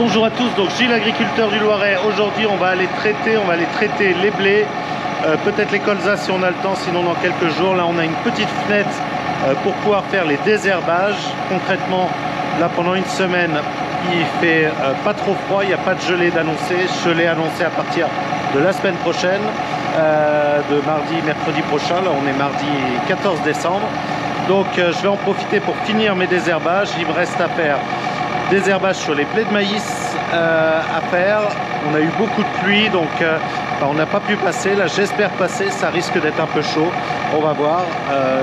Bonjour à tous, donc Gilles, agriculteur du Loiret. Aujourd'hui on va aller traiter les blés, peut-être les colzas si on a le temps, sinon dans quelques jours. Là on a une petite fenêtre pour pouvoir faire les désherbages. Concrètement, là pendant une semaine il fait pas trop froid, il n'y a pas de gelée d'annoncer. Gelée annoncée à partir de la semaine prochaine, de mardi, mercredi prochain. Là on est mardi 14 décembre. Donc je vais en profiter pour finir mes désherbages. Il me reste à faire désherbage sur les blés de maïs à faire. On a eu beaucoup de pluie, donc on n'a pas pu passer. Là j'espère passer, ça risque d'être un peu chaud. On va voir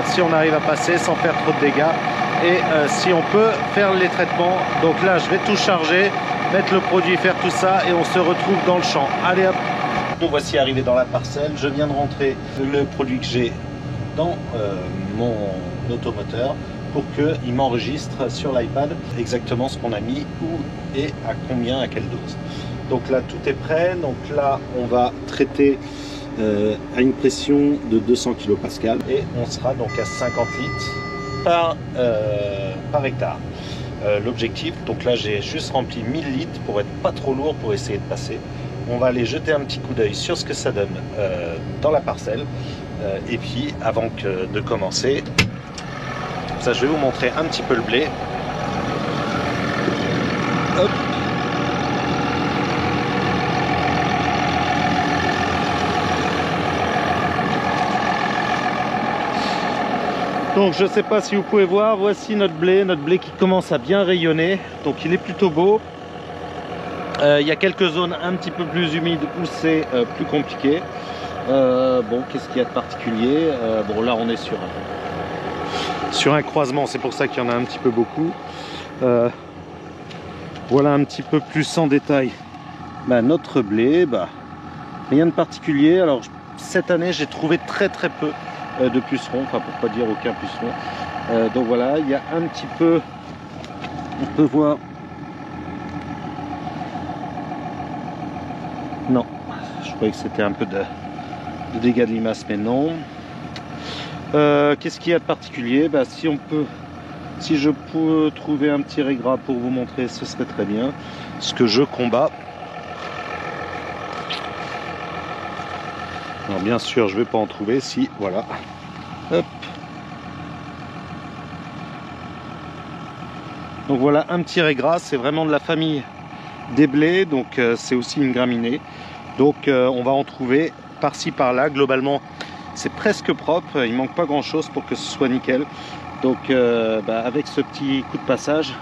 si on arrive à passer sans faire trop de dégâts et si on peut faire les traitements. Donc là je vais tout charger, mettre le produit, faire tout ça et on se retrouve dans le champ. Allez hop. Nous voici arrivés dans la parcelle. Je viens de rentrer le produit que j'ai dans mon automoteur pour qu'il m'enregistre sur l'iPad exactement ce qu'on a mis, où et à combien, à quelle dose. Donc là tout est prêt. Donc là on va traiter à une pression de 200 kPa et on sera donc à 50 litres par hectare. L'objectif, donc là j'ai juste rempli 1000 litres pour être pas trop lourd, pour essayer de passer. On va aller jeter un petit coup d'œil sur ce que ça donne dans la parcelle et puis avant de commencer, ça, je vais vous montrer un petit peu le blé. Hop. Donc je ne sais pas si vous pouvez voir, voici notre blé qui commence à bien rayonner. Donc il est plutôt beau. Il y a quelques zones un petit peu plus humides où c'est plus compliqué. Bon, qu'est-ce qu'il y a de particulier? Bon, là on est sur un croisement, c'est pour ça qu'il y en a un petit peu beaucoup. Voilà un petit peu plus en détail notre blé. Rien de particulier. Alors cette année j'ai trouvé très peu de pucerons, enfin pour pas dire aucun puceron. Donc voilà, il y a un petit peu, on peut voir, non, je croyais que c'était un peu de dégâts de limaces, mais non. Qu'est-ce qu'il y a de particulier? Si je peux trouver un petit régras pour vous montrer, ce serait très bien. Ce que je combats. Alors bien sûr, je vais pas en trouver. Si, voilà. Hop. Donc voilà un petit régras. C'est vraiment de la famille des blés. Donc c'est aussi une graminée. Donc on va en trouver par-ci par-là. Globalement, c'est presque propre, il manque pas grand chose pour que ce soit nickel. Donc avec ce petit coup de passage,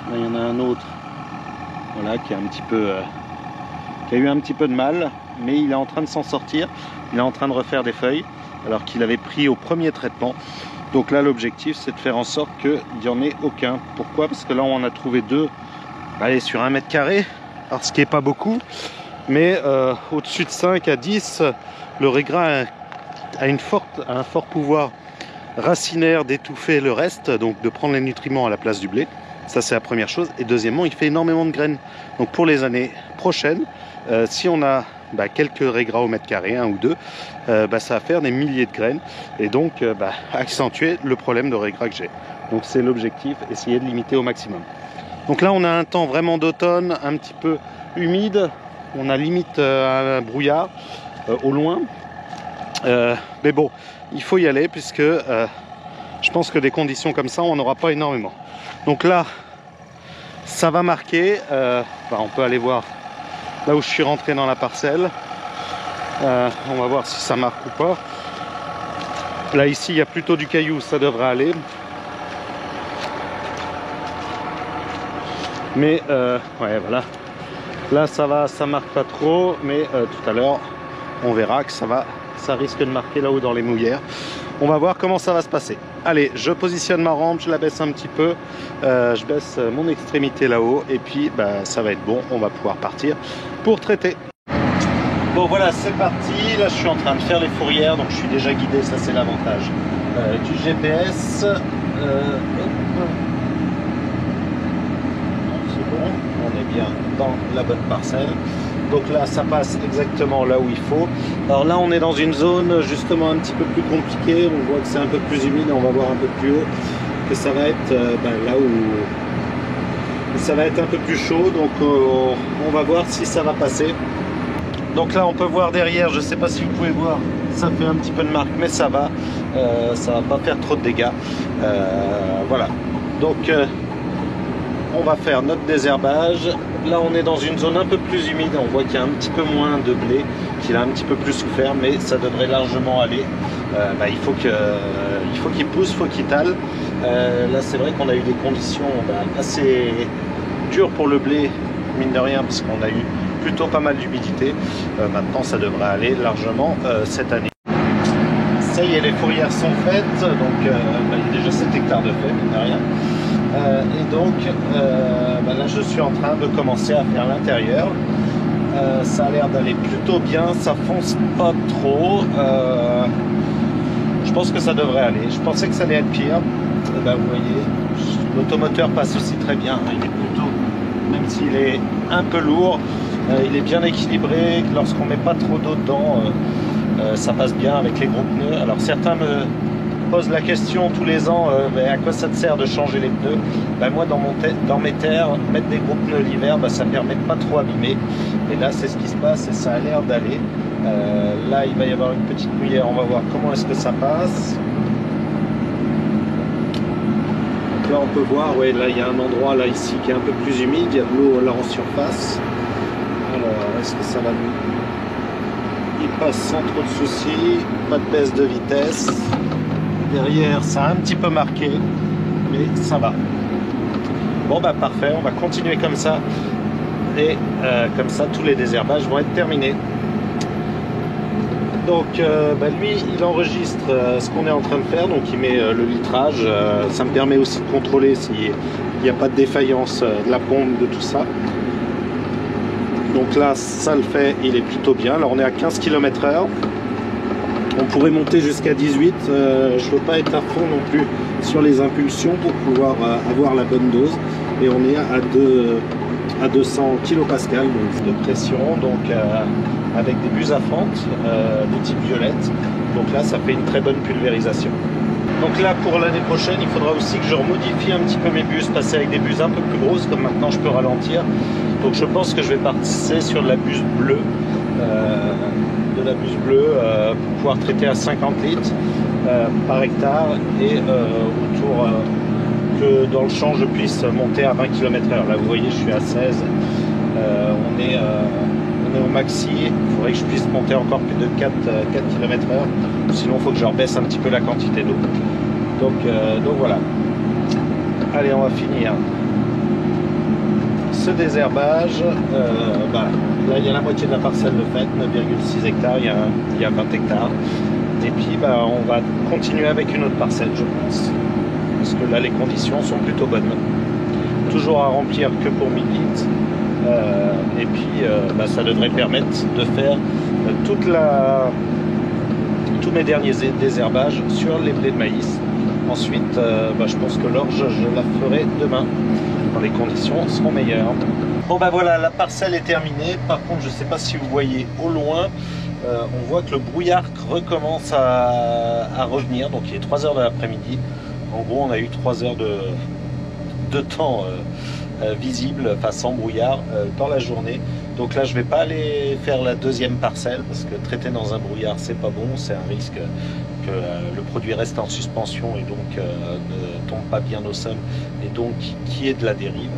là, il y en a un autre, voilà, qui a eu un petit peu de mal, mais il est en train de s'en sortir. Il est en train de refaire des feuilles alors qu'il avait pris au premier traitement. Donc là l'objectif c'est de faire en sorte qu'il n'y en ait aucun. Pourquoi? Parce que là on en a trouvé deux, allez, sur 1 mètre carré, alors ce qui est pas beaucoup, mais au-dessus de 5 à 10, le régras a un fort pouvoir racinaire d'étouffer le reste, donc de prendre les nutriments à la place du blé. Ça c'est la première chose. Et deuxièmement, il fait énormément de graines. Donc pour les années prochaines, si on a quelques régras au mètre carré, 1 ou 2, ça va faire des milliers de graines et donc accentuer le problème de régras que j'ai. Donc c'est l'objectif, essayer de limiter au maximum. Donc là on a un temps vraiment d'automne, un petit peu humide, on a limite un brouillard au loin. Mais bon, il faut y aller puisque je pense que des conditions comme ça on n'aura pas énormément. Donc là ça va marquer, on peut aller voir là où je suis rentré dans la parcelle. On va voir si ça marque ou pas. Là ici il y a plutôt du caillou, ça devrait aller, mais ouais, voilà, là ça va, ça marque pas trop, mais tout à l'heure on verra que ça risque de marquer là-haut dans les mouillères. On va voir comment ça va se passer. Allez, je positionne ma rampe, je la baisse un petit peu, je baisse mon extrémité là-haut et puis ça va être bon, on va pouvoir partir pour traiter. Bon voilà, c'est parti. Là je suis en train de faire les fourrières, donc je suis déjà guidé, ça c'est l'avantage du GPS. C'est bon, on est bien dans la bonne parcelle. Donc là ça passe exactement là où il faut. Alors là on est dans une zone justement un petit peu plus compliquée, on voit que c'est un peu plus humide, on va voir un peu plus haut que ça va être là Ça va être un peu plus chaud, donc on va voir si ça va passer. Donc là on peut voir derrière, je ne sais pas si vous pouvez voir, ça fait un petit peu de marque, mais ça va pas faire trop de dégâts. Voilà, donc on va faire notre désherbage. Là on est dans une zone un peu plus humide, on voit qu'il y a un petit peu moins de blé, qu'il a un petit peu plus souffert, mais ça devrait largement aller. Il faut qu'il pousse, il faut qu'il tale. Là c'est vrai qu'on a eu des conditions assez dures pour le blé, mine de rien, parce qu'on a eu plutôt pas mal d'humidité. Maintenant ça devrait aller largement cette année. Ça y est, les fourrières sont faites, donc il y a déjà 7 hectares de fait, mine de rien. Et donc là je suis en train de commencer à faire l'intérieur. Ça a l'air d'aller plutôt bien, ça fonce pas trop. Je pense que ça devrait aller. Je pensais que ça allait être pire. Vous voyez, l'automoteur passe aussi très bien. Il est plutôt, même s'il est un peu lourd, il est bien équilibré. Lorsqu'on met pas trop d'eau dedans, ça passe bien avec les gros pneus. Alors certains me posent la question tous les ans, à quoi ça te sert de changer les pneus? Moi dans mes terres, mettre des gros pneus l'hiver, ça permet de pas trop abîmer. Et là c'est ce qui se passe et ça a l'air d'aller. Là il va y avoir une petite mouillère, on va voir comment est-ce que ça passe. Donc là on peut voir, ouais, là il y a un endroit là ici qui est un peu plus humide, il y a de l'eau là en surface. Alors est-ce que ça va mieux? Il passe sans trop de soucis, pas de baisse de vitesse. Derrière ça a un petit peu marqué, mais ça va. Bon parfait, on va continuer comme ça. Et comme ça tous les désherbages vont être terminés. Donc lui il enregistre ce qu'on est en train de faire, donc il met le litrage. Ça me permet aussi de contrôler s'il n'y a pas de défaillance de la pompe, de tout ça. Donc là ça le fait, il est plutôt bien. Alors on est à 15 km/h. On pourrait monter jusqu'à 18. Je ne veux pas être à fond non plus sur les impulsions pour pouvoir avoir la bonne dose. Et on est à 200 kPa donc de pression, donc avec des buses à fente de type violette. Donc là ça fait une très bonne pulvérisation. Donc là pour l'année prochaine il faudra aussi que je remodifie un petit peu mes buses, passer avec des buses un peu plus grosses, comme maintenant je peux ralentir. Donc je pense que je vais passer sur de la buse bleue. Pour pouvoir traiter à 50 litres par hectare et autour que dans le champ je puisse monter à 20 km/h. Là vous voyez je suis à 16, on est au maxi. Il faudrait que je puisse monter encore plus de 4 km/h, sinon il faut que je rebaisse un petit peu la quantité d'eau. Donc voilà, allez on va finir ce désherbage. Là il y a la moitié de la parcelle de fait, 9,6 hectares, il y a 20 hectares. Et puis on va continuer avec une autre parcelle je pense. Parce que là les conditions sont plutôt bonnes. Toujours à remplir que pour 1000 litres. Et puis ça devrait permettre de faire tous mes derniers désherbages sur les blés de maïs. Ensuite je pense que l'orge je la ferai demain. Les conditions seront meilleures. Bon voilà, la parcelle est terminée. Par contre je ne sais pas si vous voyez au loin, on voit que le brouillard recommence à revenir. Donc il est 3 h de l'après-midi. En gros on a eu 3 heures de temps visible, enfin sans brouillard, dans la journée. Donc là je vais pas aller faire la deuxième parcelle parce que traiter dans un brouillard c'est pas bon, c'est un risque que le produit reste en suspension et donc ne tombe pas bien au sol et donc qui est de la dérive.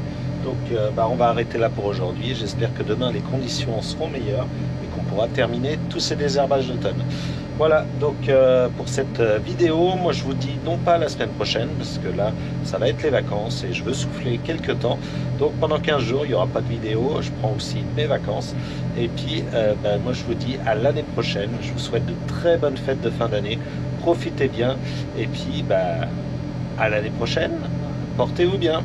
Donc on va arrêter là pour aujourd'hui. J'espère que demain les conditions seront meilleures et qu'on pourra terminer tous ces désherbages d'automne. Voilà donc pour cette vidéo, moi je vous dis non pas la semaine prochaine parce que là ça va être les vacances et je veux souffler quelques temps. Donc pendant 15 jours il n'y aura pas de vidéo, je prends aussi mes vacances. Et puis moi je vous dis à l'année prochaine, je vous souhaite de très bonnes fêtes de fin d'année, profitez bien et puis à l'année prochaine, portez-vous bien.